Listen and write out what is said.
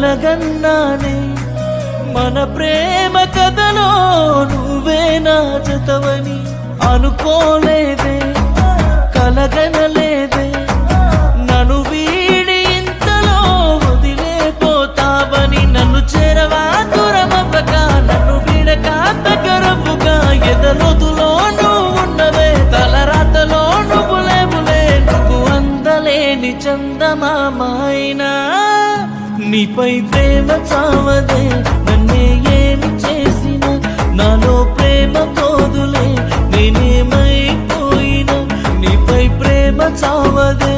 కలగన్నానే మన ప్రేమ కథలో నువ్వే నా జతవని అనుకోలేదే కలగనలేదే నన్ను వీడి ఇంతలో వదిలేపోతావని నన్ను చేరవా దూరమవ్వక నన్ను వీడక దగ్గరవ్వుగా ఎదరొదులో నువ్వు ఉన్నవే తలరాతలో నువ్వు లేవులే నువ్వు అందలేని చందమామైనా నీపై ప్రేమ చావదే నన్నే ఏమి చేసిన నాలో ప్రేమ పోదులే నేనేమైపోయినా నీపై ప్రేమ చావదే